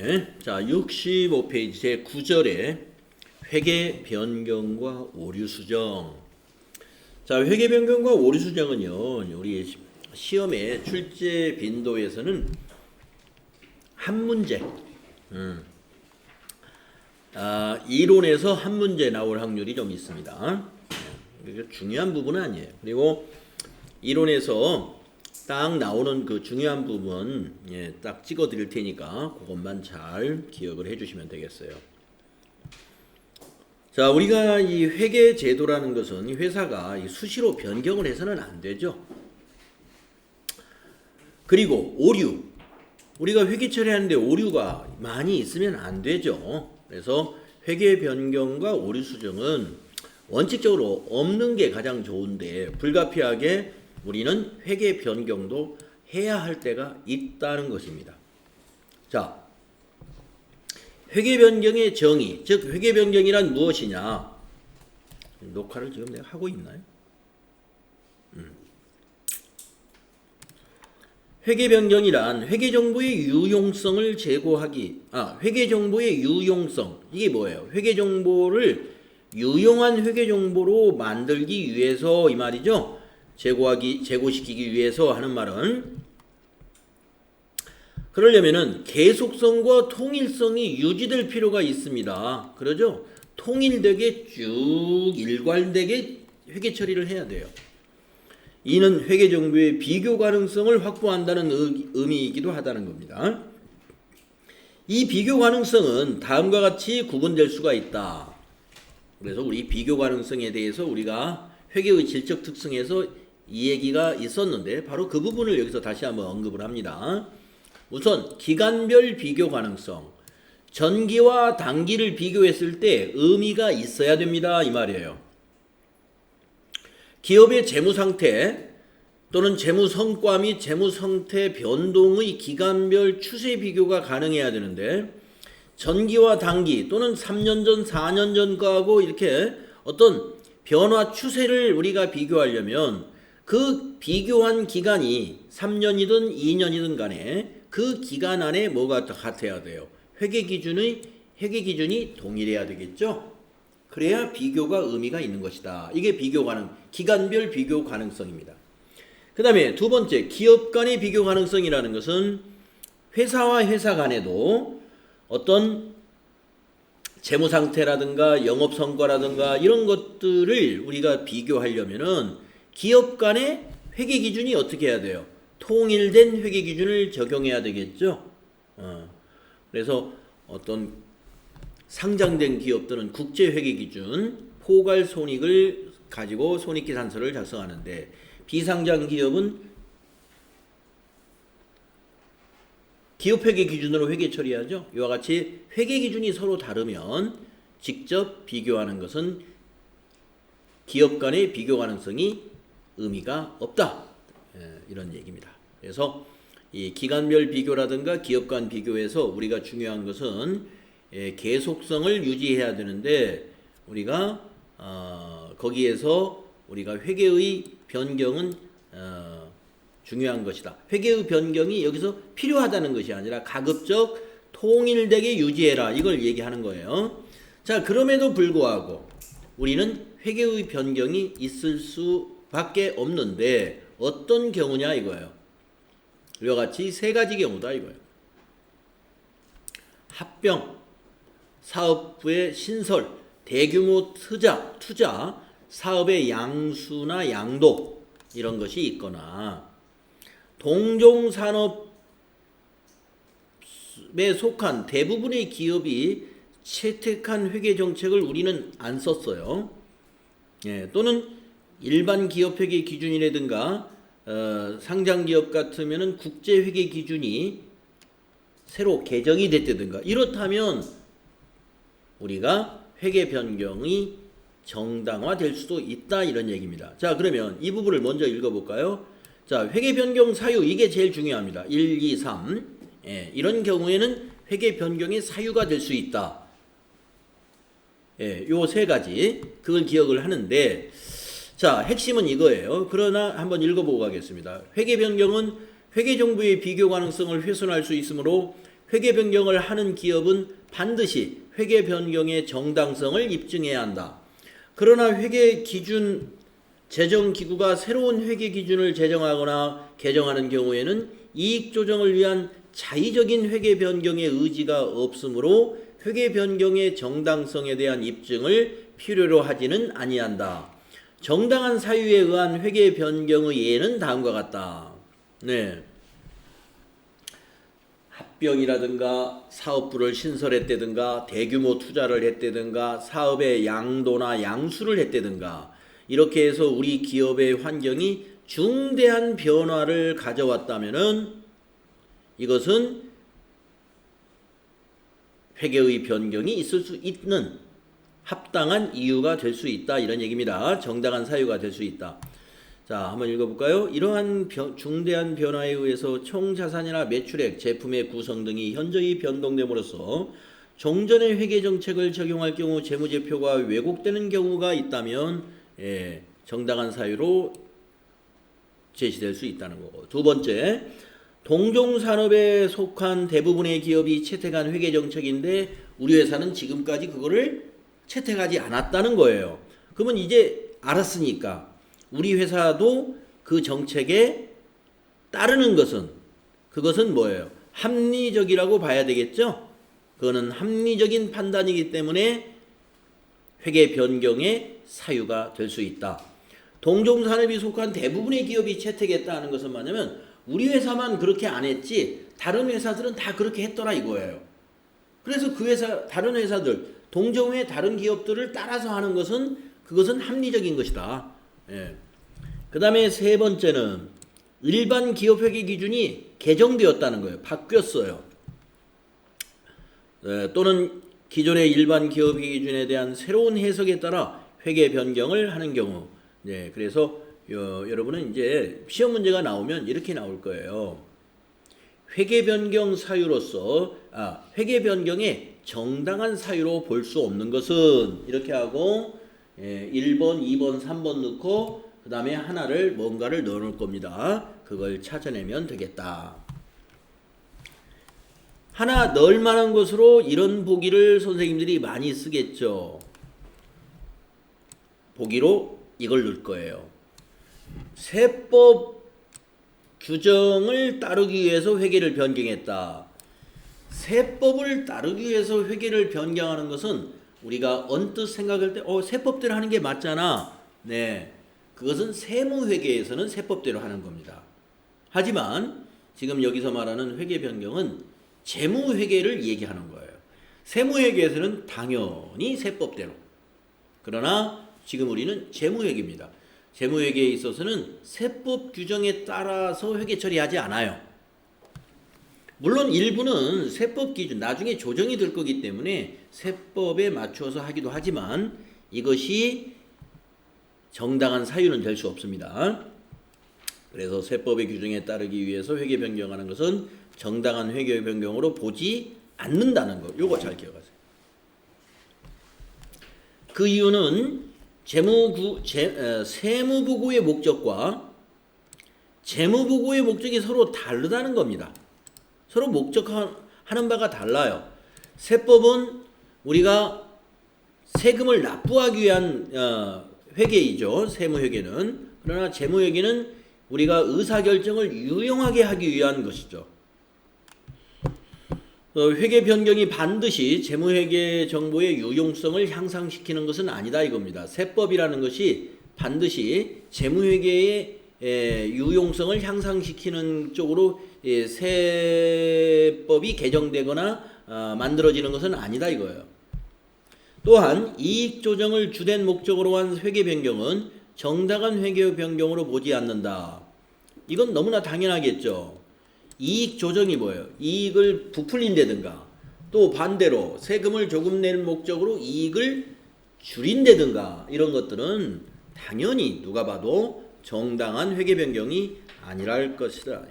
네. 자, 65페이지 제 9절에 회계 변경과 오류 수정. 자, 회계 변경과 오류 수정은요, 우리 시험의 출제 빈도에서는 한 문제, 이론에서 한 문제 나올 확률이 좀 있습니다. 중요한 부분은 아니에요. 그리고 이론에서 딱 나오는 그 중요한 부분 딱 찍어 드릴 테니까 그것만 잘 기억을 해 주시면 되겠어요. 자, 우리가 이 회계 제도라는 것은 회사가 수시로 변경을 해서는 안 되죠. 그리고 오류, 우리가 회계 처리하는데 오류가 많이 있으면 안 되죠. 그래서 회계 변경과 오류 수정은 원칙적으로 없는 게 가장 좋은데, 불가피하게 우리는 회계 변경도 해야 할 때가 있다는 것입니다. 자, 회계 변경의 정의, 즉 회계 변경이란 무엇이냐? 녹화를 지금 내가 하고 있나요? 회계 변경이란 회계 정보의 유용성을 제고하기. 회계 정보의 유용성. 이게 뭐예요? 회계 정보를 유용한 회계 정보로 만들기 위해서 이 말이죠. 제고시키기 위해서 하는 말은, 그러려면은 계속성과 통일성이 유지될 필요가 있습니다. 그러죠? 통일되게 쭉 일관되게 회계 처리를 해야 돼요. 이는 회계 정보의 비교 가능성을 확보한다는 의미이기도 하다는 겁니다. 이 비교 가능성은 다음과 같이 구분될 수가 있다. 그래서 우리 비교 가능성에 대해서 우리가 회계의 질적 특성에서 이 얘기가 있었는데, 바로 그 부분을 여기서 다시 한번 언급을 합니다. 우선 기간별 비교 가능성, 전기와 단기를 비교했을 때 의미가 있어야 됩니다, 이 말이에요. 기업의 재무 상태 또는 재무 성과 및 재무 상태 변동의 기간별 추세 비교가 가능해야 되는데, 전기와 단기 또는 3년 전, 4년 전 거하고 이렇게 어떤 변화 추세를 우리가 비교하려면 그 비교한 기간이 3년이든 2년이든 간에 그 기간 안에 뭐가 같아야 돼요? 회계 기준이 동일해야 되겠죠? 그래야 비교가 의미가 있는 것이다. 이게 기간별 비교 가능성입니다. 그 다음에 두 번째, 기업 간의 비교 가능성이라는 것은 회사와 회사 간에도 어떤 재무 상태라든가 영업 성과라든가 이런 것들을 우리가 비교하려면은 기업 간의 회계 기준이 어떻게 해야 돼요? 통일된 회계 기준을 적용해야 되겠죠. 그래서 어떤 상장된 기업들은 국제 회계 기준, 포괄 손익을 가지고 손익계산서를 작성하는데, 비상장 기업은 기업 회계 기준으로 회계 처리하죠. 이와 같이 회계 기준이 서로 다르면 직접 비교하는 것은 기업 간의 비교 가능성이 의미가 없다. 이런 얘기입니다. 그래서 이 기간별 비교라든가 기업 간 비교에서 우리가 중요한 것은 계속성을 유지해야 되는데, 우리가 거기에서 우리가 회계의 변경은 중요한 것이다. 회계의 변경이 여기서 필요하다는 것이 아니라 가급적 통일되게 유지해라, 이걸 얘기하는 거예요. 자, 그럼에도 불구하고 우리는 회계의 변경이 있을 수밖에 없는데 어떤 경우냐 이거예요. 이와 같이 세 가지 경우다 이거예요. 합병, 사업부의 신설, 대규모 투자, 사업의 양수나 양도, 이런 것이 있거나, 동종산업에 속한 대부분의 기업이 채택한 회계 정책을 우리는 안 썼어요. 또는 일반 기업 회계 기준이라든가 상장 기업 같으면은 국제 회계 기준이 새로 개정이 됐다든가, 이렇다면 우리가 회계 변경이 정당화될 수도 있다, 이런 얘기입니다. 자, 그러면 이 부분을 먼저 읽어볼까요? 자, 회계 변경 사유, 이게 제일 중요합니다. 1, 2, 3. 이런 경우에는 회계 변경의 사유가 될 수 있다. 요 세 가지, 그걸 기억을 하는데, 자, 핵심은 이거예요. 그러나 한번 읽어보고 가겠습니다. 회계 변경은 회계 정보의 비교 가능성을 훼손할 수 있으므로 회계 변경을 하는 기업은 반드시 회계 변경의 정당성을 입증해야 한다. 그러나 회계 기준 재정기구가 새로운 회계 기준을 제정하거나 개정하는 경우에는 이익 조정을 위한 자의적인 회계 변경의 의지가 없으므로 회계 변경의 정당성에 대한 입증을 필요로 하지는 아니한다. 정당한 사유에 의한 회계 변경의 예는 다음과 같다. 네. 합병이라든가 사업부를 신설했다든가 대규모 투자를 했다든가 사업의 양도나 양수를 했다든가 이렇게 해서 우리 기업의 환경이 중대한 변화를 가져왔다면은 이것은 회계의 변경이 있을 수 있는 합당한 이유가 될 수 있다. 이런 얘기입니다. 정당한 사유가 될 수 있다. 자, 한번 읽어볼까요? 이러한 중대한 변화에 의해서 총자산이나 매출액, 제품의 구성 등이 현저히 변동됨으로써 종전의 회계정책을 적용할 경우 재무제표가 왜곡되는 경우가 있다면 정당한 사유로 제시될 수 있다는 거고. 두 번째, 동종산업에 속한 대부분의 기업이 채택한 회계정책인데 우리 회사는 지금까지 그거를 채택하지 않았다는 거예요. 그러면 이제 알았으니까 우리 회사도 그 정책에 따르는 그것은 뭐예요? 합리적이라고 봐야 되겠죠? 그거는 합리적인 판단이기 때문에 회계 변경의 사유가 될 수 있다. 동종산업이 속한 대부분의 기업이 채택했다는 것은 뭐냐면 우리 회사만 그렇게 안 했지 다른 회사들은 다 그렇게 했더라 이거예요. 그래서 그 회사, 다른 회사들, 동종의 다른 기업들을 따라서 하는 그것은 합리적인 것이다. 그 다음에 세 번째는 일반 기업 회계 기준이 개정되었다는 거예요. 바뀌었어요. 또는 기존의 일반 기업 회계 기준에 대한 새로운 해석에 따라 회계 변경을 하는 경우. 그래서 여러분은 이제 시험 문제가 나오면 이렇게 나올 거예요. 회계 변경 사유로서 회계 변경의 정당한 사유로 볼 수 없는 것은 이렇게 하고 1번, 2번, 3번 넣고 그 다음에 하나를 뭔가를 넣어 놓을 겁니다. 그걸 찾아내면 되겠다. 하나 넣을 만한 것으로 이런 보기를 선생님들이 많이 쓰겠죠. 보기로 이걸 넣을 거예요. 세법 규정을 따르기 위해서 회계를 변경했다. 세법을 따르기 위해서 회계를 변경하는 것은 우리가 언뜻 생각할 때 세법대로 하는 게 맞잖아. 네, 그것은 세무회계에서는 세법대로 하는 겁니다. 하지만 지금 여기서 말하는 회계 변경은 재무회계를 얘기하는 거예요. 세무회계에서는 당연히 세법대로. 그러나 지금 우리는 재무회계입니다. 재무회계에 있어서는 세법 규정에 따라서 회계 처리하지 않아요. 물론 일부는 세법 기준, 나중에 조정이 될 거기 때문에 세법에 맞추어서 하기도 하지만 이것이 정당한 사유는 될 수 없습니다. 그래서 세법의 규정에 따르기 위해서 회계 변경하는 것은 정당한 회계 변경으로 보지 않는다는 것. 요거 잘 기억하세요. 그 이유는 세무보고의 목적과 재무보고의 목적이 서로 다르다는 겁니다. 서로 목적하는 바가 달라요. 세법은 우리가 세금을 납부하기 위한 회계이죠. 세무회계는. 그러나 재무회계는 우리가 의사결정을 유용하게 하기 위한 것이죠. 회계 변경이 반드시 재무회계 정보의 유용성을 향상시키는 것은 아니다 이겁니다. 세법이라는 것이 반드시 재무회계의 유용성을 향상시키는 쪽으로 세법이 개정되거나 만들어지는 것은 아니다 이거예요. 또한 이익 조정을 주된 목적으로 한 회계 변경은 정당한 회계 변경으로 보지 않는다. 이건 너무나 당연하겠죠. 이익 조정이 뭐예요? 이익을 부풀린다든가 또 반대로 세금을 조금 낼 목적으로 이익을 줄인다든가 이런 것들은 당연히 누가 봐도 정당한 회계 변경이 아니랄 것이다.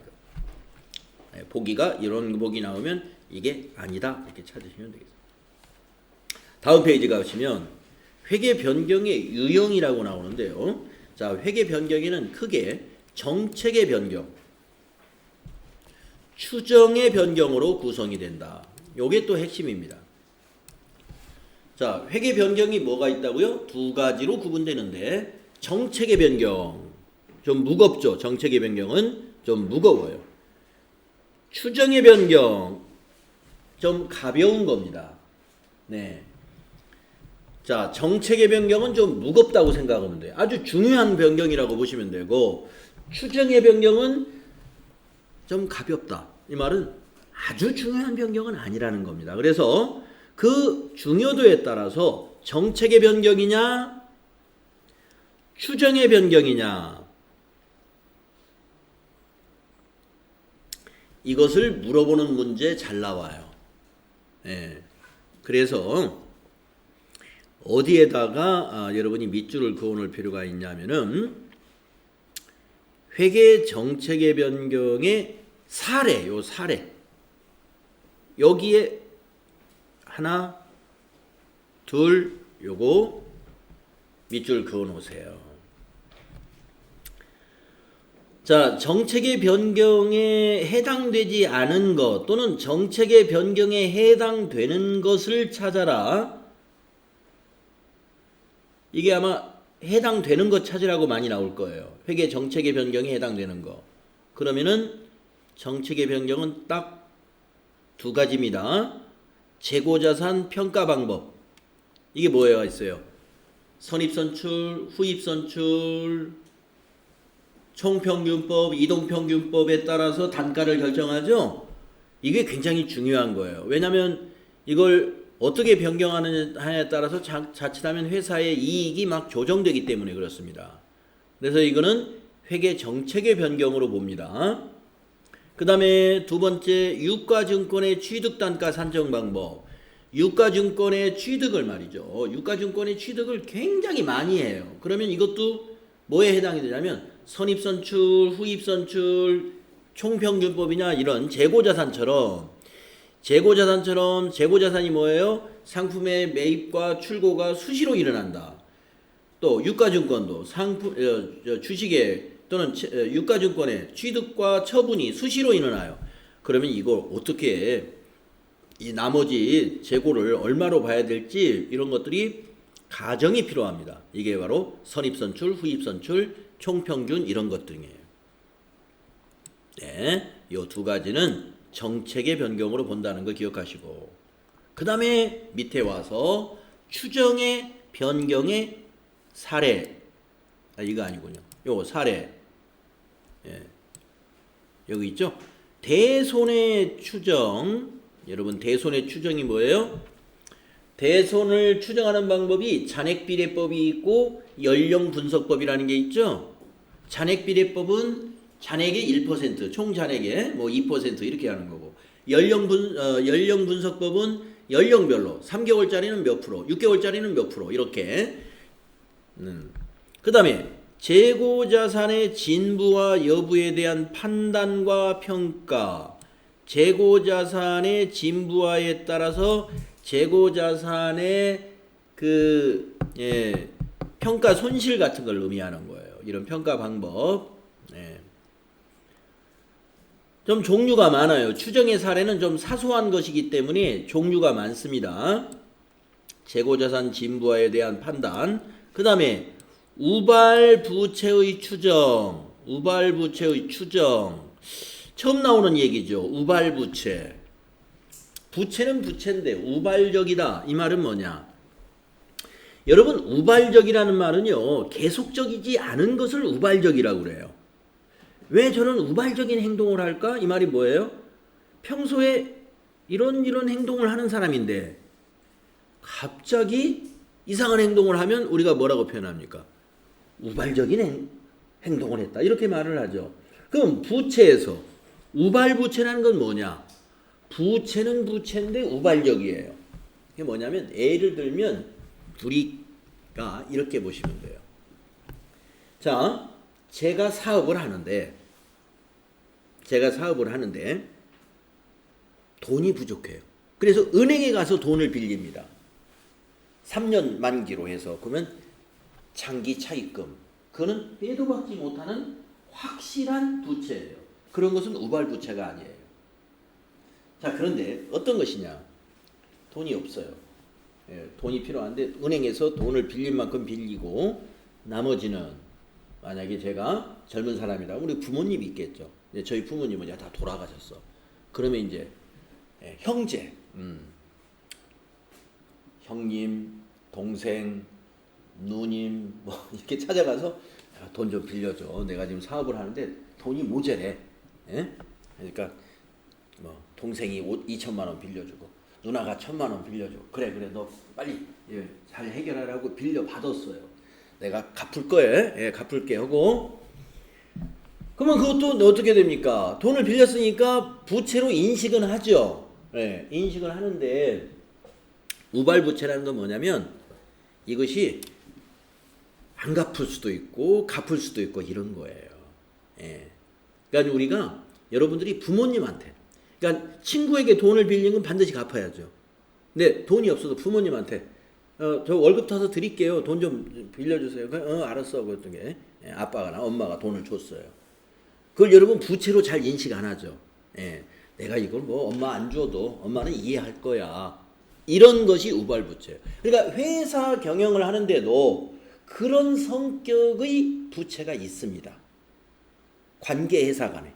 보기가 이런 보기 나오면 이게 아니다 이렇게 찾으시면 되겠습니다. 다음 페이지 가시면 회계 변경의 유형이라고 나오는데요. 자, 회계 변경에는 크게 정책의 변경, 추정의 변경으로 구성이 된다. 요게 또 핵심입니다. 자, 회계 변경이 뭐가 있다고요? 두 가지로 구분되는데 정책의 변경 좀 무겁죠. 정책의 변경은 좀 무거워요. 추정의 변경 좀 가벼운 겁니다. 네. 자, 정책의 변경은 좀 무겁다고 생각하면 돼요. 아주 중요한 변경이라고 보시면 되고 추정의 변경은 좀 가볍다. 이 말은 아주 중요한 변경은 아니라는 겁니다. 그래서 그 중요도에 따라서 정책의 변경이냐 추정의 변경이냐 이것을 물어보는 문제 잘 나와요. 예. 그래서 어디에다가 여러분이 밑줄을 그어놓을 필요가 있냐면은 회계 정책의 변경의 사례, 요 사례 여기에 하나, 둘, 요거 밑줄 그어 놓으세요. 자, 정책의 변경에 해당되지 않은 것 또는 정책의 변경에 해당되는 것을 찾아라. 이게 아마 해당되는 것 찾으라고 많이 나올 거예요. 회계 정책의 변경에 해당되는 거. 그러면은 정책의 변경은 딱 두 가지입니다. 재고자산 평가 방법. 이게 뭐가 있어요? 선입선출, 후입선출, 총평균법, 이동평균법에 따라서 단가를 결정하죠. 이게 굉장히 중요한 거예요. 왜냐하면 이걸 어떻게 변경하느냐에 따라서 자칫하면 회사의 이익이 막 조정되기 때문에 그렇습니다. 그래서 이거는 회계 정책의 변경으로 봅니다. 그 다음에 두 번째, 유가증권의 취득단가 산정 방법. 유가증권의 취득을 말이죠. 유가증권의 취득을 굉장히 많이 해요. 그러면 이것도 뭐에 해당이 되냐면 선입선출, 후입선출, 총평균법이나 이런 재고자산처럼 재고자산이 뭐예요? 상품의 매입과 출고가 수시로 일어난다. 또 유가증권도 주식의 또는 유가증권의 취득과 처분이 수시로 일어나요. 그러면 이걸 어떻게 이 나머지 재고를 얼마로 봐야 될지 이런 것들이 가정이 필요합니다. 이게 바로 선입선출, 후입선출, 총평균 이런 것들이에요. 네, 이 두 가지는 정책의 변경으로 본다는 거 기억하시고 그 다음에 밑에 와서 추정의 변경의 사례 이거 아니군요. 요거 사례 여기 있죠. 대손의 추정 여러분 대손의 추정이 뭐예요? 대손을 추정하는 방법이 잔액비례법이 있고 연령분석법이라는 게 있죠. 잔액비례법은 잔액의 1%, 총 잔액의 뭐 2% 이렇게 하는 거고 연령분석법은 연령별로 3개월짜리는 몇 프로, 6개월짜리는 몇 프로 이렇게 그 다음에 재고자산의 진부와 여부에 대한 판단과 평가 재고자산의 진부화에 따라서 재고자산의 평가 손실 같은 걸 의미하는 거예요. 이런 평가 방법. 좀 종류가 많아요. 추정의 사례는 좀 사소한 것이기 때문에 종류가 많습니다. 재고자산 진부화에 대한 판단. 그 다음에 우발부채의 추정. 처음 나오는 얘기죠. 우발부채. 부채는 부채인데 우발적이다. 이 말은 뭐냐? 여러분 우발적이라는 말은요. 계속적이지 않은 것을 우발적이라고 그래요. 왜 저는 우발적인 행동을 할까? 이 말이 뭐예요? 평소에 이런 행동을 하는 사람인데 갑자기 이상한 행동을 하면 우리가 뭐라고 표현합니까? 우발적인 행동을 했다. 이렇게 말을 하죠. 그럼 부채에서 우발부채라는 건 뭐냐? 부채는 부채인데 우발적이에요. 이게 뭐냐면 예를 들면 우리가 이렇게 보시면 돼요. 자, 제가 사업을 하는데 돈이 부족해요. 그래서 은행에 가서 돈을 빌립니다. 3년 만기로 해서 그러면 장기 차입금. 그거는 빼도 박지 못하는 확실한 부채예요. 그런 것은 우발부채가 아니에요. 자, 그런데 어떤 것이냐? 돈이 없어요. 예, 돈이 필요한데 은행에서 돈을 빌릴 만큼 빌리고 나머지는 만약에 제가 젊은 사람이라 우리 부모님이 있겠죠. 근데 저희 부모님은 다 돌아가셨어. 그러면 이제 형제, 형님, 동생, 누님 뭐 이렇게 찾아가서 돈 좀 빌려줘. 내가 지금 사업을 하는데 돈이 모자래. 예? 그러니까 뭐 동생이 2천만 원 빌려주고 누나가 1,000만 원 빌려주고 그래 너 빨리 잘 해결하라고 빌려 받았어요. 내가 갚을 거에 갚을게 하고 그러면 그것도 어떻게 됩니까? 돈을 빌렸으니까 부채로 인식은 하죠. 인식을 하는데 우발부채라는 건 뭐냐면 이것이 안 갚을 수도 있고 갚을 수도 있고 이런 거예요. 그러니까 우리가 여러분들이 부모님한테 그러니까 친구에게 돈을 빌린 건 반드시 갚아야죠. 근데 돈이 없어도 부모님한테 저 월급 타서 드릴게요. 돈 좀 빌려주세요. 알았어. 그랬던 게 아빠가 엄마가 돈을 줬어요. 그걸 여러분 부채로 잘 인식 안 하죠. 내가 이걸 뭐 엄마 안 줘도 엄마는 이해할 거야. 이런 것이 우발부채예요. 그러니까 회사 경영을 하는데도 그런 성격의 부채가 있습니다. 관계회사 간에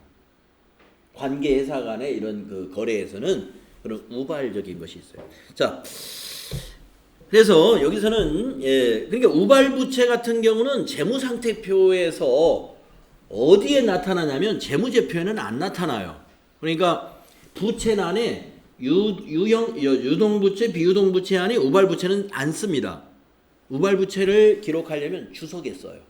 이런 그 거래에서는 그런 우발적인 것이 있어요. 자, 그래서 여기서는 그러니까 우발부채 같은 경우는 재무상태표에서 어디에 나타나냐면 재무제표에는 안 나타나요. 그러니까 부채란에 유동부채, 비유동부채 안에 우발부채는 안 씁니다. 우발부채를 기록하려면 주석에 써요.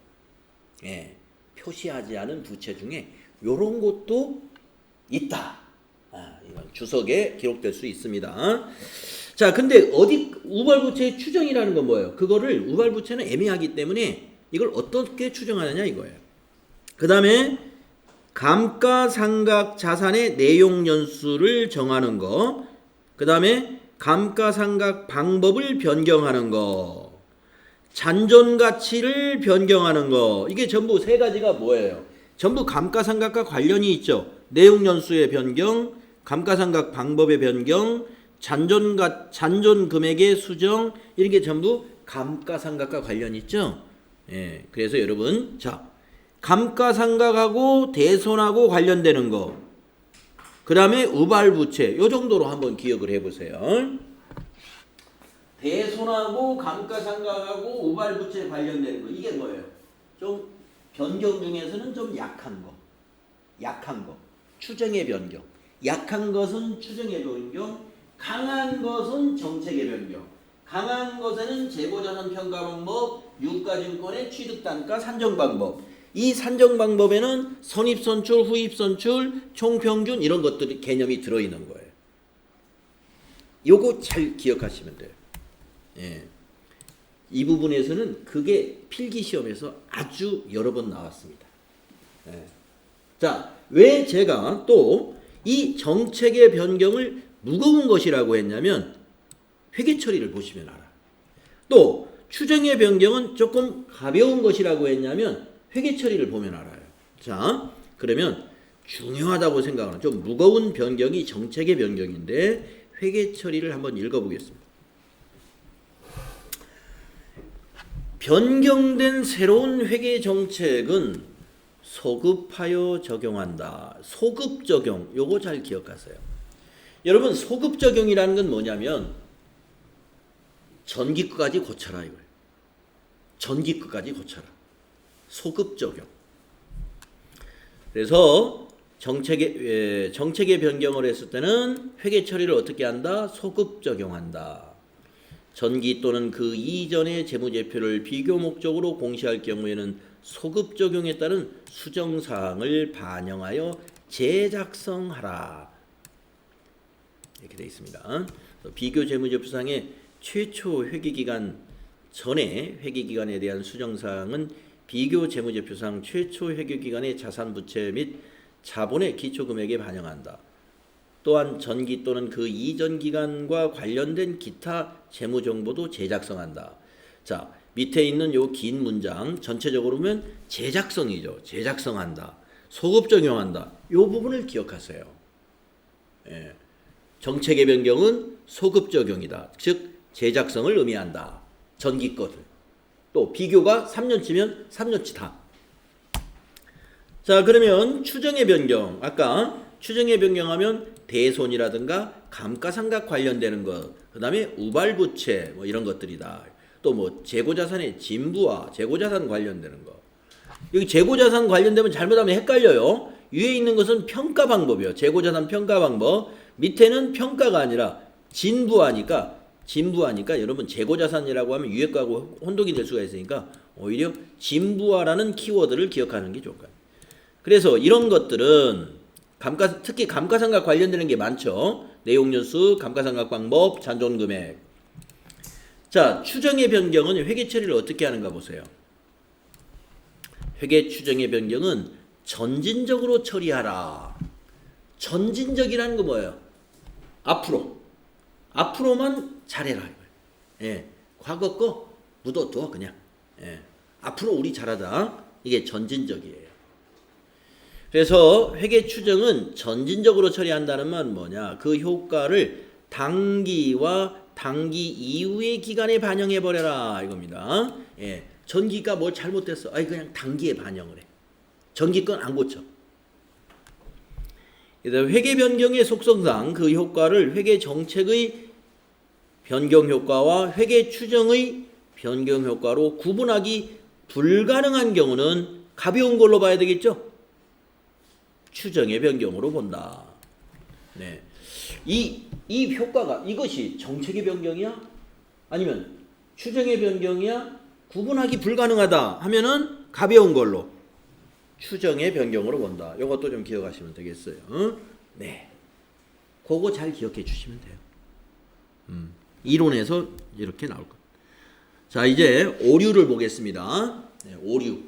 표시하지 않은 부채 중에 이런 것도 있다. 이건 주석에 기록될 수 있습니다. 자, 근데 어디 우발부채의 추정이라는 건 뭐예요? 그거를 우발부채는 애매하기 때문에 이걸 어떻게 추정하느냐 이거예요. 그 다음에 감가상각 자산의 내용 연수를 정하는 거, 그 다음에 감가상각 방법을 변경하는 거, 잔존가치를 변경하는 거, 이게 전부 세 가지가 뭐예요? 전부 감가상각과 관련이 있죠. 내용 연수의 변경, 감가상각 방법의 변경, 잔존 금액의 수정, 이런 게 전부 감가상각과 관련이 있죠. 그래서 여러분, 자, 감가상각하고 대손하고 관련되는 거, 그 다음에 우발부채, 요 정도로 한번 기억을 해보세요. 대손하고 감가상각하고 우발부채 관련되는 거, 이게 뭐예요? 좀 변경 중에서는 좀 약한 거, 추정의 변경. 약한 것은 추정의 변경, 강한 것은 정책의 변경. 강한 것에는 재고자산 평가 방법, 유가증권의 취득단가 산정 방법. 이 산정 방법에는 선입선출, 후입선출, 총평균 이런 것들이 개념이 들어있는 거예요. 요거 잘 기억하시면 돼요. 이 부분에서는 그게 필기시험에서 아주 여러 번 나왔습니다. 자, 왜 제가 또 이 정책의 변경을 무거운 것이라고 했냐면 회계 처리를 보시면 알아요. 또 추정의 변경은 조금 가벼운 것이라고 했냐면 회계 처리를 보면 알아요. 자, 그러면 중요하다고 생각하는 좀 무거운 변경이 정책의 변경인데 회계 처리를 한번 읽어보겠습니다. 변경된 새로운 회계 정책은 소급하여 적용한다. 소급 적용, 요거 잘 기억하세요. 여러분, 소급 적용이라는 건 뭐냐면 전기끝까지 고쳐라 이거예요. 전기끝까지 고쳐라. 소급 적용. 그래서 정책의 변경을 했을 때는 회계 처리를 어떻게 한다? 소급 적용한다. 전기 또는 그 이전의 재무제표를 비교 목적으로 공시할 경우에는 소급 적용에 따른 수정사항을 반영하여 재작성하라. 이렇게 되어 있습니다. 비교 재무제표상의 최초 회계기간 전에 회계기간에 대한 수정사항은 비교 재무제표상 최초 회계기간의 자산부채 및 자본의 기초금액에 반영한다. 또한 전기 또는 그 이전 기간과 관련된 기타 재무정보도 재작성한다. 자, 밑에 있는 요 긴 문장 전체적으로 보면 재작성이죠. 재작성한다. 소급 적용한다. 요 부분을 기억하세요. 정책의 변경은 소급 적용이다. 즉 제작성을 의미한다. 전기 것을. 또 비교가 3년치면 3년치 다. 자, 그러면 추정의 변경. 아까 추정의 변경하면 대손이라든가 감가상각 관련되는 것, 그 다음에 우발부채 뭐 이런 것들이다. 또 뭐 재고자산의 진부와 재고자산 관련되는 거. 여기 재고자산 관련되면 잘못하면 헷갈려요. 위에 있는 것은 평가 방법이요. 재고자산 평가 방법. 밑에는 평가가 아니라 진부하니까 여러분 재고자산이라고 하면 위에 거하고 혼동이 될 수가 있으니까 오히려 진부하라는 키워드를 기억하는 게 좋을 거예요. 그래서 이런 것들은 특히 감가상각 관련되는 게 많죠. 내용연수, 감가상각 방법, 잔존금액. 자, 추정의 변경은 회계 처리를 어떻게 하는가 보세요. 회계 추정의 변경은 전진적으로 처리하라. 전진적이라는 거 뭐예요? 앞으로만 잘해라 이거예요. 예, 과거 거 묻어둬 그냥. 예, 앞으로 우리 잘하자. 이게 전진적이에요. 그래서 회계 추정은 전진적으로 처리한다는 말 뭐냐? 그 효과를 당기와 당기 이후의 기간에 반영해 버려라 이겁니다. 예, 전기가 뭘 잘못됐어. 아니 그냥 단기에 반영을 해. 전기 건 안 고쳐. 회계 변경의 속성상 그 효과를 회계 정책의 변경 효과와 회계 추정의 변경 효과로 구분하기 불가능한 경우는 가벼운 걸로 봐야 되겠죠? 추정의 변경으로 본다. 네. 이 효과가 이것이 정책의 변경이야? 아니면 추정의 변경이야? 구분하기 불가능하다 하면은 가벼운 걸로 추정의 변경으로 본다. 이것도 좀 기억하시면 되겠어요. 네. 그거 잘 기억해 주시면 돼요. 이론에서 이렇게 나올 거예요. 자, 이제 오류를 보겠습니다. 네, 오류.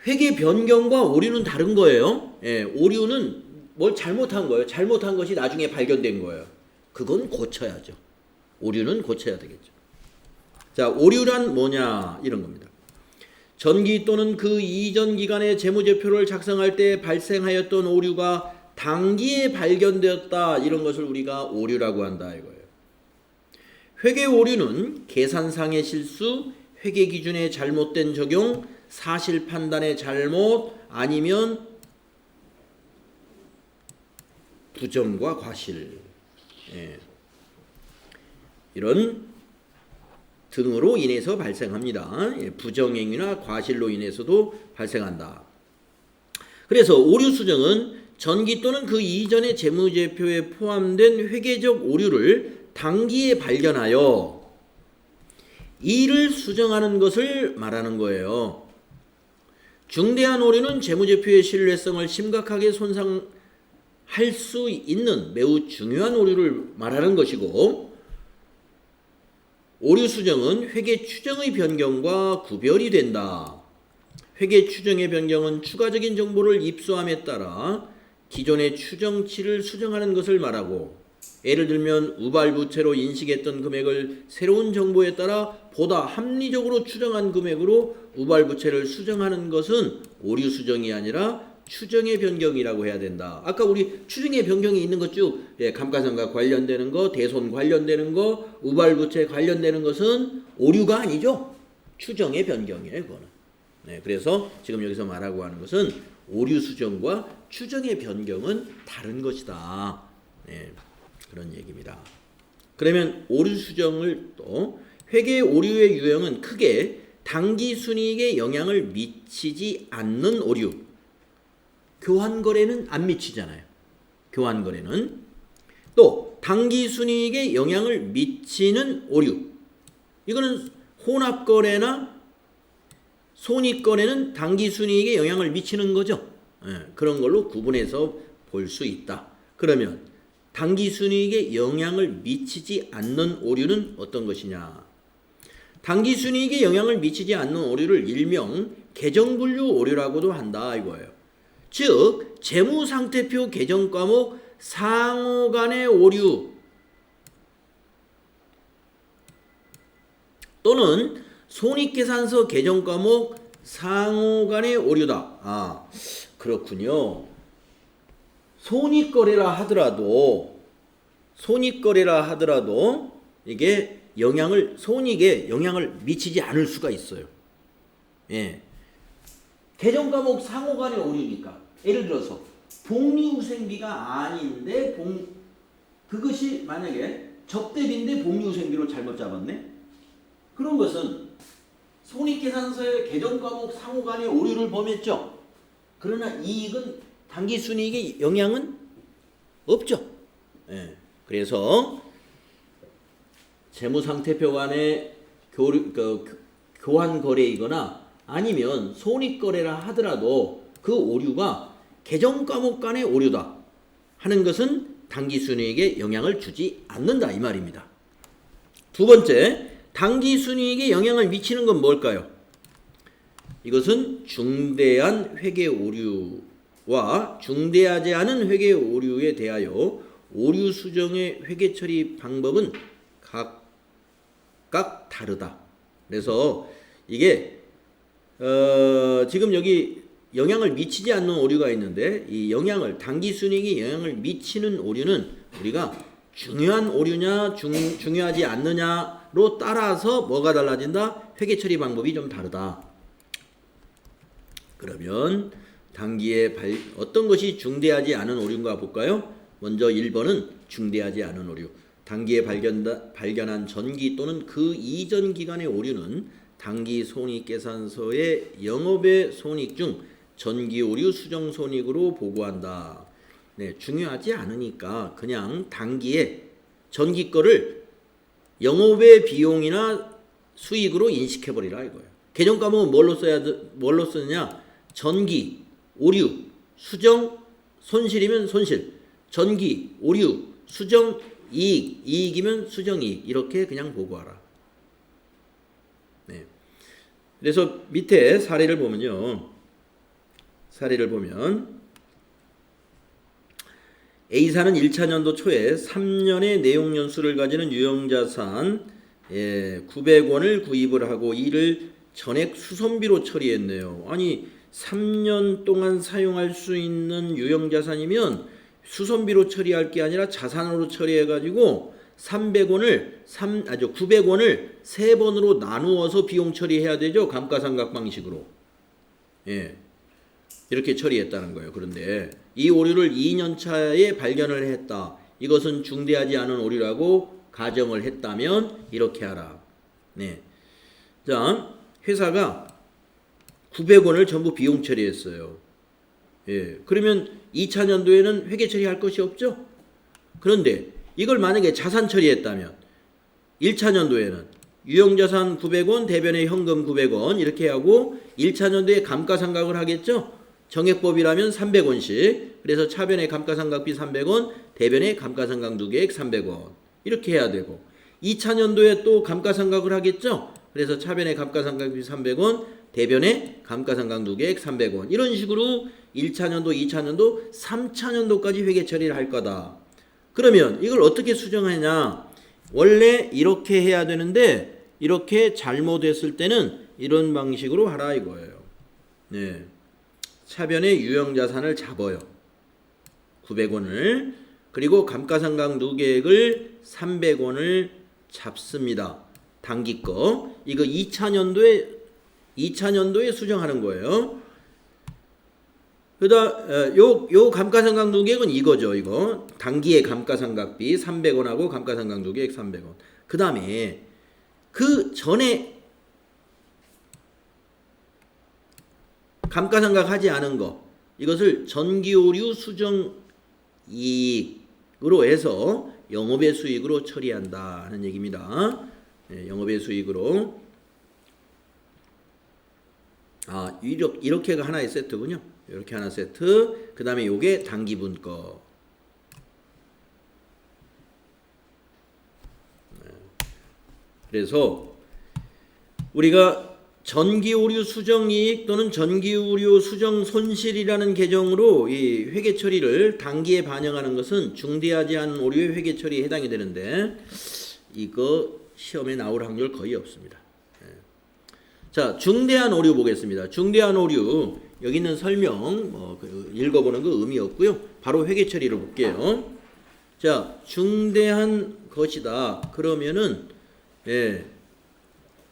회계 변경과 오류는 다른 거예요. 예, 오류는 뭘 잘못한 거예요. 잘못한 것이 나중에 발견된 거예요. 그건 고쳐야죠. 오류는 고쳐야 되겠죠. 자, 오류란 뭐냐 이런 겁니다. 전기 또는 그 이전 기간의 재무제표를 작성할 때 발생하였던 오류가 당기에 발견되었다. 이런 것을 우리가 오류라고 한다 이거예요. 회계 오류는 계산상의 실수, 회계 기준의 잘못된 적용, 사실 판단의 잘못, 아니면 부정과 과실, 예, 이런 등으로 인해서 발생합니다. 예, 부정행위나 과실로 인해서도 발생한다. 그래서 오류 수정은 전기 또는 그 이전의 재무제표에 포함된 회계적 오류를 당기에 발견하여 이를 수정하는 것을 말하는 거예요. 중대한 오류는 재무제표의 신뢰성을 심각하게 손상할 수 있는 매우 중요한 오류를 말하는 것이고, 오류 수정은 회계 추정의 변경과 구별이 된다. 회계 추정의 변경은 추가적인 정보를 입수함에 따라 기존의 추정치를 수정하는 것을 말하고, 예를 들면 우발부채로 인식했던 금액을 새로운 정보에 따라 보다 합리적으로 추정한 금액으로 우발부채를 수정하는 것은 오류 수정이 아니라 추정의 변경이라고 해야 된다. 아까 우리 추정의 변경이 있는 것 쭉, 예, 감가상각 관련되는 거, 대손 관련되는 거, 우발부채 관련되는 것은 오류가 아니죠. 추정의 변경이에요, 그거는. 네, 그래서 지금 여기서 말하고 하는 것은 오류 수정과 추정의 변경은 다른 것이다. 네, 그런 얘기입니다. 그러면 오류 수정을 또 회계 오류의 유형은 크게 당기 순이익에 영향을 미치지 않는 오류. 교환거래는 안 미치잖아요. 교환거래는. 또 당기 순이익에 영향을 미치는 오류. 이거는 혼합거래나 손익거래는 당기 순이익에 영향을 미치는 거죠. 예, 그런 걸로 구분해서 볼 수 있다. 그러면 당기 순이익에 영향을 미치지 않는 오류는 어떤 것이냐? 당기 순이익에 영향을 미치지 않는 오류를 일명 계정분류 오류라고도 한다 이거예요. 즉 재무상태표 계정 과목 상호 간의 오류 또는 손익계산서 계정 과목 상호 간의 오류다. 그렇군요. 손익거래라 하더라도 손익거래라 하더라도 이게 손익에 영향을 미치지 않을 수가 있어요. 예. 계정과목 상호간의 오류니까 예를 들어서 복리후생비가 아닌데 그것이 만약에 적대비인데 복리후생비로 잘못 잡았네? 그런 것은 손익계산서의 계정과목 상호간의 오류를 범했죠. 그러나 이익은 당기순이익에 영향은 없죠. 예. 그래서 재무상태표 간의 교환 거래이거나 아니면 손익거래라 하더라도 그 오류가 계정과목 간의 오류다 하는 것은 당기순이익에 영향을 주지 않는다 이 말입니다. 두 번째, 당기순이익에 영향을 미치는 건 뭘까요? 이것은 중대한 회계 오류와 중대하지 않은 회계 오류에 대하여 오류 수정의 회계 처리 방법은 각각 다르다. 그래서 이게 지금 여기 영향을 미치지 않는 오류가 있는데 이 당기순이익에 영향을 미치는 오류는 우리가 중요한 오류냐 중요하지 않느냐로 따라서 뭐가 달라진다? 회계 처리 방법이 좀 다르다. 그러면 당기에 어떤 것이 중대하지 않은 오류인가 볼까요? 먼저 1번은 중대하지 않은 오류. 당기에 발견한 전기 또는 그 이전 기간의 오류는 당기 손익계산서의 영업의 손익 중 전기 오류 수정 손익으로 보고한다. 네, 중요하지 않으니까 그냥 당기에 전기 거를 영업의 비용이나 수익으로 인식해버리라 이거예요. 계정과목은 뭘로 쓰느냐? 전기, 오류, 수정, 손실이면 손실, 전기, 오류, 수정, 이익, 이익이면 수정이익 이렇게 그냥 보고하라. 네. 그래서 밑에 사례를 보면 A사는 1차 년도 초에 3년의 내용 연수를 가지는 유형자산 900원을 구입을 하고 이를 전액 수선비로 처리했네요. 아니 3년 동안 사용할 수 있는 유형자산이면 수선비로 처리할 게 아니라 자산으로 처리해가지고 900원을 3번으로 나누어서 비용 처리해야 되죠. 감가상각 방식으로. 예. 이렇게 처리했다는 거예요. 그런데 이 오류를 2년 차에 발견을 했다. 이것은 중대하지 않은 오류라고 가정을 했다면 이렇게 하라. 네. 자, 회사가 900원을 전부 비용 처리했어요. 예. 그러면 2차 년도에는 회계 처리할 것이 없죠? 그런데 이걸 만약에 자산 처리했다면 1차 년도에는 유형자산 900원, 대변의 현금 900원 이렇게 하고 1차 년도에 감가상각을 하겠죠? 정액법이라면 300원씩. 그래서 차변의 감가상각비 300원, 대변의 감가상각 누계액 300원. 이렇게 해야 되고 2차 년도에 또 감가상각을 하겠죠? 그래서 차변의 감가상각비 300원, 대변의 감가상각 누계액 300원. 이런 식으로 1차 년도, 2차 년도, 3차 년도까지 회계 처리를 할 거다. 그러면 이걸 어떻게 수정하냐? 원래 이렇게 해야 되는데 이렇게 잘못했을 때는 이런 방식으로 하라 이거예요. 네. 차변의 유형자산을 잡아요. 900원을. 그리고 감가상각 누계액을 300원을 잡습니다. 당기 거. 이거 2차 년도에 수정하는 거예요. 그다음 요 감가상각 누계액은 이거죠. 이거 당기의 감가상각비 300원하고 감가상각 누계액 300원. 그다음에 그 전에 감가상각 하지 않은 거 이것을 전기오류 수정 이익으로 해서 영업의 수익으로 처리한다 하는 얘기입니다. 네, 영업의 수익으로. 이렇게가 하나의 세트군요. 이렇게 하나 세트. 그 다음에 요게 당기분 거. 네. 그래서 우리가 전기오류 수정이익 또는 전기오류 수정 손실이라는 계정으로 이 회계 처리를 당기에 반영하는 것은 중대하지 않은 오류의 회계 처리에 해당이 되는데 이거 시험에 나올 확률 거의 없습니다. 자, 중대한 오류 보겠습니다. 중대한 오류 여기 있는 설명 읽어보는 거 의미 없고요. 바로 회계 처리를 볼게요. 자, 중대한 것이다. 그러면은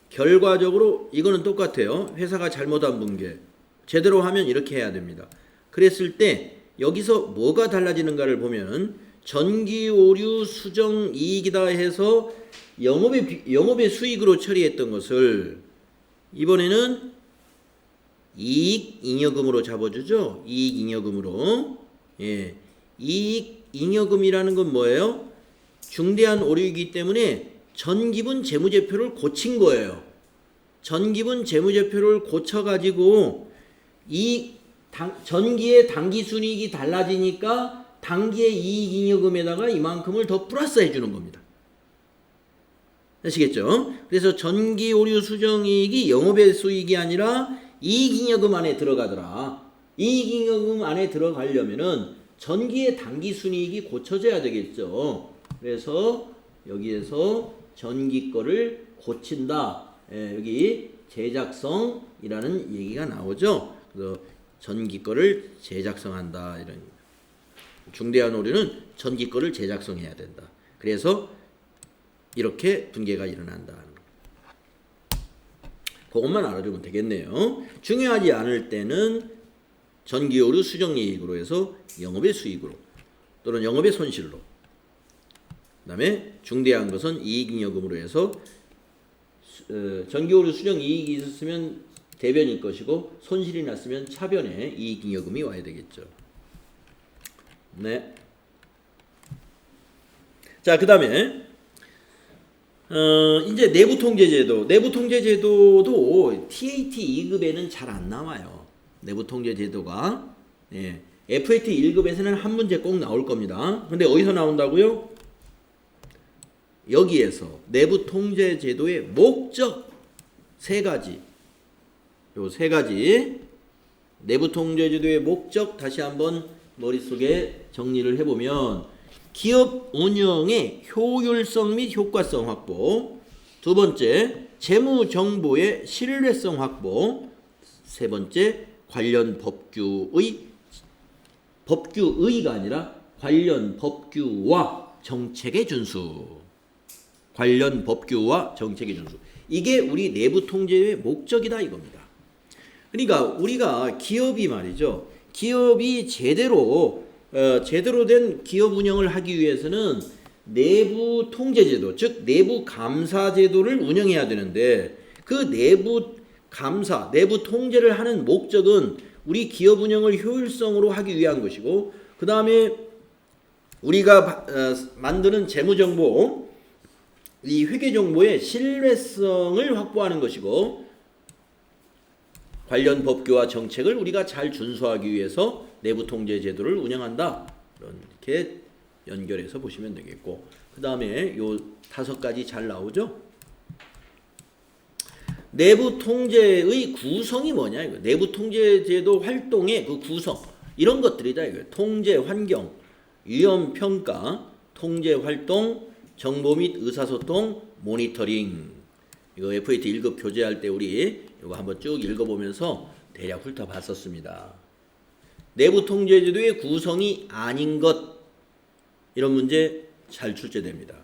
결과적으로 이거는 똑같아요. 회사가 잘못한 분계. 제대로 하면 이렇게 해야 됩니다. 그랬을 때 여기서 뭐가 달라지는가를 보면 전기 오류 수정 이익이다 해서 영업의 수익으로 처리했던 것을 이번에는 이익 잉여금으로 잡아주죠. 이익 잉여금으로. 이익 잉여금이라는 건 뭐예요? 중대한 오류이기 때문에 전기분 재무제표를 고친 거예요. 전기분 재무제표를 고쳐가지고 이 전기의 당기순이익이 달라지니까 당기의 이익잉여금에다가 이만큼을 더 플러스 해주는 겁니다. 아시겠죠? 그래서 전기 오류 수정이익이 영업의 수익이 아니라 이익잉여금 안에 들어가더라. 이익잉여금 안에 들어가려면은 전기의 당기순이익이 고쳐져야 되겠죠. 그래서 여기에서 전기 거를 고친다. 여기 제작성이라는 얘기가 나오죠. 그래서 전기 거를 제작성한다. 이런 중대한 오류는 전기 거를 제작성해야 된다. 그래서 이렇게 분계가 일어난다. 그것만 알아두면 되겠네요. 중요하지 않을 때는 전기 오류 수정이익으로 해서 영업의 수익으로 또는 영업의 손실로, 그 다음에 중대한 것은 이익잉여금으로 해서 전기 오류 수정 이익이 있었으면 대변일 것이고 손실이 났으면 차변에 이익잉여금이 와야 되겠죠. 네. 자, 그 다음에 이제 내부통제제도. 내부통제제도도 TAT 2급에는 잘 안 나와요. 내부통제제도가. FAT 1급에서는 한 문제 꼭 나올 겁니다. 근데 어디서 나온다고요? 여기에서 내부통제제도의 목적 세 가지. 요 세 가지. 내부통제제도의 목적 다시 한번 머릿속에 정리를 해보면 기업 운영의 효율성 및 효과성 확보, 두 번째 재무 정보의 신뢰성 확보, 세 번째 관련 법규의가 아니라 관련 법규와 정책의 준수. 관련 법규와 정책의 준수. 이게 우리 내부 통제의 목적이다 이겁니다. 그러니까 우리가 기업이 말이죠. 기업이 제대로 된 기업 운영을 하기 위해서는 내부 통제제도, 즉 내부 감사 제도를 운영해야 되는데 그 내부 감사, 내부 통제를 하는 목적은 우리 기업 운영을 효율성으로 하기 위한 것이고, 그 다음에 우리가 만드는 재무정보, 이 회계정보의 신뢰성을 확보하는 것이고, 관련 법규와 정책을 우리가 잘 준수하기 위해서 내부 통제 제도를 운영한다. 이렇게 연결해서 보시면 되겠고, 그 다음에 요 5가지 잘 나오죠? 내부 통제의 구성이 뭐냐 이거. 내부 통제 제도 활동의 그 구성, 이런 것들이다 이거. 통제 환경, 위험 평가, 통제 활동, 정보 및 의사소통, 모니터링. 이거 FAT 1급 교재할 때 우리 이거 한번 쭉 읽어보면서 대략 훑어봤었습니다. 내부 통제제도의 구성이 아닌 것, 이런 문제 잘 출제됩니다.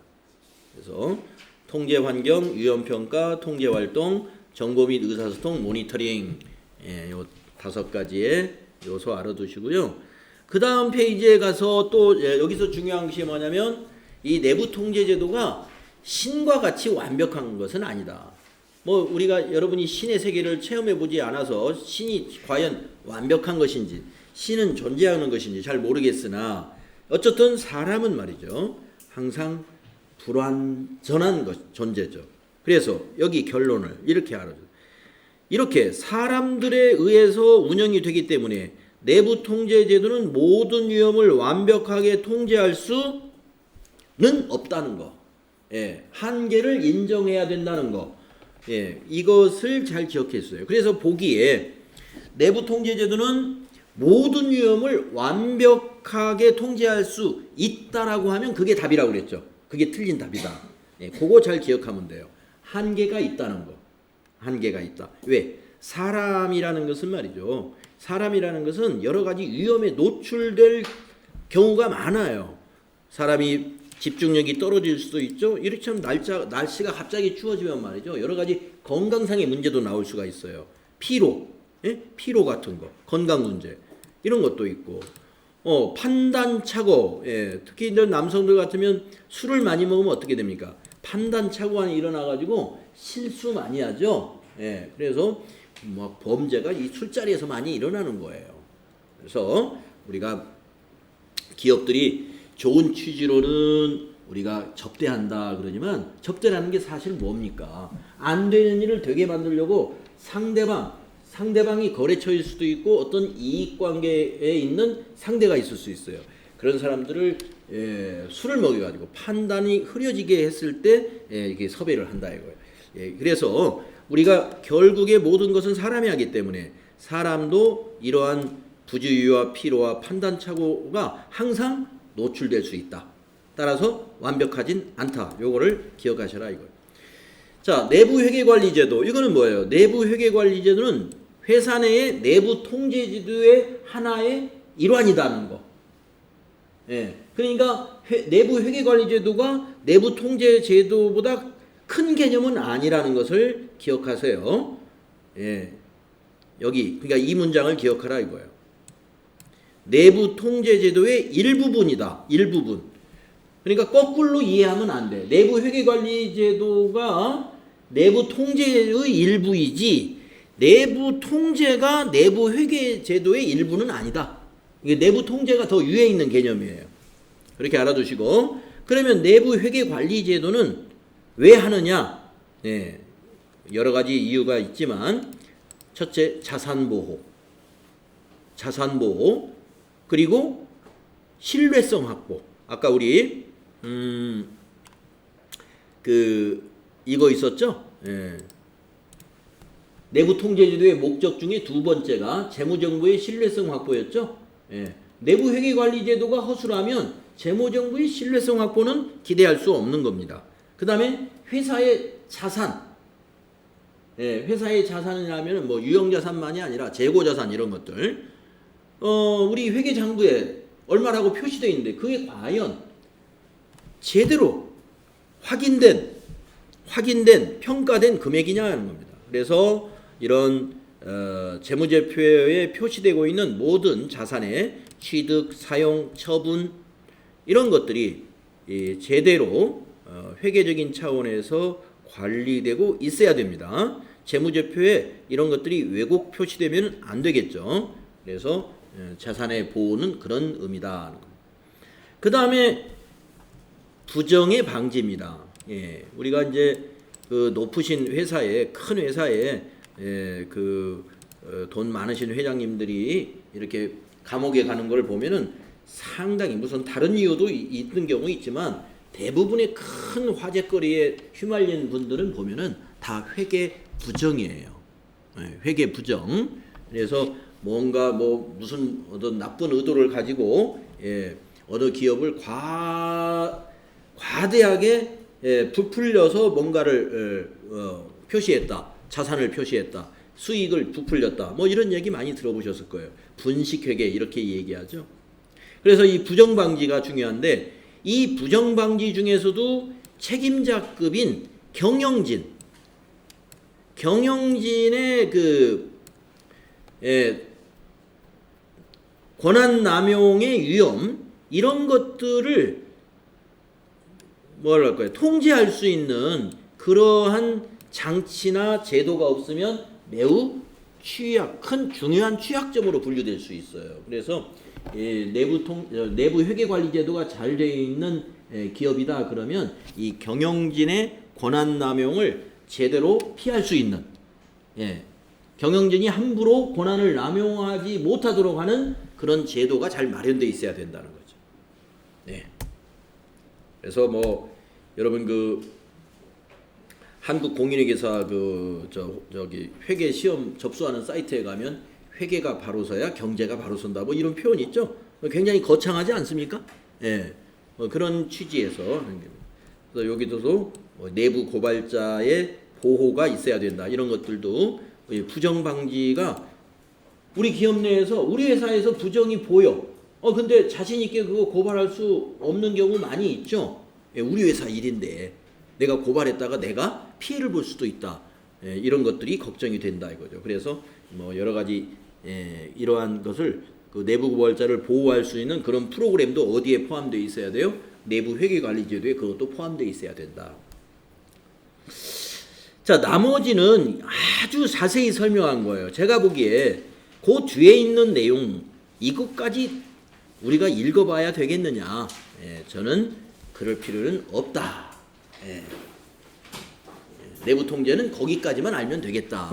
그래서 통제 환경, 위험 평가, 통제 활동, 정보 및 의사소통, 모니터링, 요 5가지의 요소 알아두시고요. 그 다음 페이지에 가서 또 여기서 중요한 것이 뭐냐면 이 내부 통제제도가 신과 같이 완벽한 것은 아니다. 뭐 우리가 여러분이 신의 세계를 체험해 보지 않아서 신이 과연 완벽한 것인지, 신은 존재하는 것인지 잘 모르겠으나 어쨌든 사람은 말이죠, 항상 불완전한 존재죠. 그래서 여기 결론을 이렇게 알아줘요. 이렇게 사람들에 의해서 운영이 되기 때문에 내부 통제 제도는 모든 위험을 완벽하게 통제할 수는 없다는 거. 한계를 인정해야 된다는 거. 이것을 잘 기억했어요. 그래서 보기에 내부 통제 제도는 모든 위험을 완벽하게 통제할 수 있다라고 하면 그게 답이라고 그랬죠. 그게 틀린 답이다. 그거 잘 기억하면 돼요. 한계가 있다는 거. 한계가 있다. 왜? 사람이라는 것은 말이죠. 사람이라는 것은 여러 가지 위험에 노출될 경우가 많아요. 사람이 집중력이 떨어질 수도 있죠. 이렇게 하면 날씨가 갑자기 추워지면 말이죠. 여러 가지 건강상의 문제도 나올 수가 있어요. 피로, 예? 피로 같은 거, 건강 문제 이런 것도 있고, 판단 착오, 예. 특히 이제 남성들 같으면 술을 많이 먹으면 어떻게 됩니까? 판단 착오가 일어나가지고 실수 많이 하죠. 예. 그래서 뭐 범죄가 이 술자리에서 많이 일어나는 거예요. 그래서 우리가 기업들이 좋은 취지로는 우리가 접대한다 그러지만 접대라는 게 사실 뭡니까? 안 되는 일을 되게 만들려고 상대방이 거래처일 수도 있고 어떤 이익관계에 있는 상대가 있을 수 있어요. 그런 사람들을 술을 먹여가지고 판단이 흐려지게 했을 때 이게 섭외를 한다 이거예요. 그래서 우리가 결국에 모든 것은 사람이 하기 때문에 사람도 이러한 부주의와 피로와 판단 착오가 항상 노출될 수 있다. 따라서 완벽하진 않다. 요거를 기억하셔라 이거예요. 자, 내부 회계관리제도. 이거는 뭐예요? 내부 회계관리제도는 회사 내의 내부 통제제도의 하나의 일환이라는 거. 예. 그러니까 내부 회계관리제도가 내부 통제제도보다 큰 개념은 아니라는 것을 기억하세요. 예. 여기 그러니까 이 문장을 기억하라 이거예요. 내부 통제제도의 일부분이다. 일부분. 그러니까 거꾸로 이해하면 안 돼. 내부 회계관리제도가 내부 통제의 일부이지 내부 통제가 내부 회계제도의 일부는 아니다. 이게 내부 통제가 더 위에 있는 개념이에요. 그렇게 알아두시고, 그러면 내부 회계관리제도는 왜 하느냐? 네, 여러 가지 이유가 있지만 첫째, 자산보호, 그리고 신뢰성 확보. 아까 우리 이거 있었죠? 예. 내부 통제제도의 목적 중에 두 번째가 재무정보의 신뢰성 확보였죠? 예. 내부 회계관리제도가 허술하면 재무정보의 신뢰성 확보는 기대할 수 없는 겁니다. 그 다음에 회사의 자산. 예, 회사의 자산이라면 뭐 유형자산만이 아니라 재고자산 이런 것들. 우리 회계장부에 얼마라고 표시되어 있는데 그게 과연 제대로 확인된 평가된 금액이냐 하는 겁니다. 그래서 이런 재무제표에 표시되고 있는 모든 자산의 취득, 사용, 처분 이런 것들이 제대로 회계적인 차원에서 관리되고 있어야 됩니다. 재무제표에 이런 것들이 왜곡 표시되면 안 되겠죠. 그래서 자산의 보호는 그런 의미다. 그 다음에 부정의 방지입니다. 예, 우리가 이제 그 높으신 회사에 큰 회사에 돈 많으신 회장님들이 이렇게 감옥에 가는 걸 보면은 상당히 무슨 다른 이유도 있는 경우 있지만 대부분의 큰 화제거리에 휘말린 분들은 보면은 다 회계 부정이에요. 예, 회계 부정. 그래서 뭔가 뭐 무슨 어떤 나쁜 의도를 가지고 어느 기업을 과대하게 부풀려서 뭔가를 표시했다. 자산을 표시했다. 수익을 부풀렸다. 뭐 이런 얘기 많이 들어보셨을 거예요. 분식회계 이렇게 얘기하죠. 그래서 이 부정방지가 중요한데 이 부정방지 중에서도 책임자급인 경영진의 권한 남용의 위험 이런 것들을 뭐랄까요? 통제할 수 있는 그러한 장치나 제도가 없으면 매우 큰 중요한 취약점으로 분류될 수 있어요. 그래서 내부 회계관리제도가 잘 되어 있는 기업이다 그러면 이 경영진의 권한 남용을 제대로 피할 수 있는 경영진이 함부로 권한을 남용하지 못하도록 하는 그런 제도가 잘 마련되어 있어야 된다는 거죠. 네. 그래서 뭐 여러분 한국공인회계사 저기 회계 시험 접수하는 사이트에 가면 회계가 바로 서야 경제가 바로 선다 뭐 이런 표현이 있죠. 굉장히 거창하지 않습니까? 예. 그런 취지에서 그래서 여기도 내부 고발자의 보호가 있어야 된다. 이런 것들도 부정 방지가 우리 기업 내에서 우리 회사에서 부정이 보여. 근데 자신 있게 그거 고발할 수 없는 경우 많이 있죠. 예, 우리 회사 일인데 내가 고발했다가 내가 피해를 볼 수도 있다. 예, 이런 것들이 걱정이 된다 이거죠. 그래서 뭐 여러 가지 이러한 것을 그 내부 고발자를 보호할 수 있는 그런 프로그램도 어디에 포함되어 있어야 돼요? 내부 회계관리제도에 그것도 포함되어 있어야 된다. 자, 나머지는 아주 자세히 설명한 거예요. 제가 보기에 그 뒤에 있는 내용 이것까지 우리가 읽어봐야 되겠느냐? 저는 그럴 필요는 없다. 내부 통제는 거기까지만 알면 되겠다.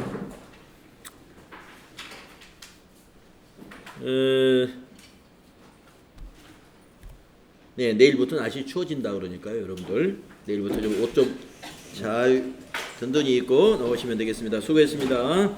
네, 내일부터 날씨 추워진다 그러니까요, 여러분들. 내일부터 좀 옷 좀 잘 든든히 입고 나오시면 되겠습니다. 수고했습니다.